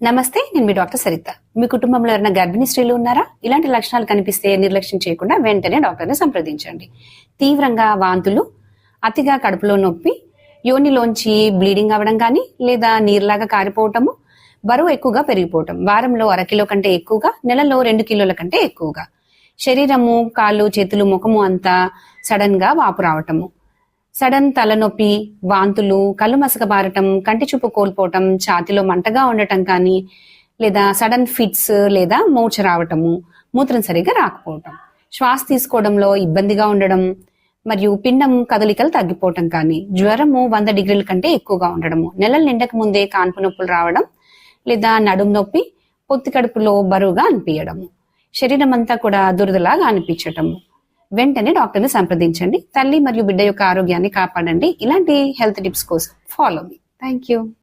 నమస్తే, నేను మీ డాక్టర్ సరిత. మీ కుటుంబంలో ఎవరైనా గర్భిణీ స్త్రీలు ఉన్నారా? ఇలాంటి లక్షణాలు కనిపిస్తే నిర్లక్ష్యం చేయకుండా వెంటనే డాక్టర్ని సంప్రదించండి. తీవ్రంగా వాంతులు, అతిగా కడుపులో నొప్పి, యోనిలోంచి బ్లీడింగ్ అవ్వడం కానీ లేదా నీరులాగా కారిపోవటము, బరువు ఎక్కువగా పెరిగిపోవటం, వారంలో 1 కిలో కంటే ఎక్కువగా, నెలలో 2 కిలోల కంటే ఎక్కువగా, శరీరము, కాళ్ళు, చేతులు, ముఖము అంతా సడన్ గా వాపు రావటము, సడన్ తలనొప్పి, వాంతులు, కళ్ళు మసకబారటం, కంటి చూపు కోల్పోవటం, ఛాతిలో మంటగా ఉండటం కానీ లేదా సడన్ ఫిట్స్ లేదా మూర్ఛ రావటము, మూత్రం సరిగా రాకపోవటం, శ్వాస తీసుకోవడంలో ఇబ్బందిగా ఉండడం మరియు పిండం కదలికలు తగ్గిపోవటం కానీ, జ్వరము 100 డిగ్రీల కంటే ఎక్కువగా ఉండడము, నెలలు నిండక ముందే కాన్పు నొప్పులు రావడం లేదా నడుము నొప్పి, పొత్తి కడుపులో బరువుగా అనిపించడము, శరీరం అంతా కూడా దురదలాగా అనిపించటము. వెంటనే డాక్టర్ని సంప్రదించండి. తల్లి మరియు బిడ్డ యొక్క ఆరోగ్యాన్ని కాపాడండి. ఇలాంటి హెల్త్ టిప్స్ కోసం ఫాలో మీ. Thank you.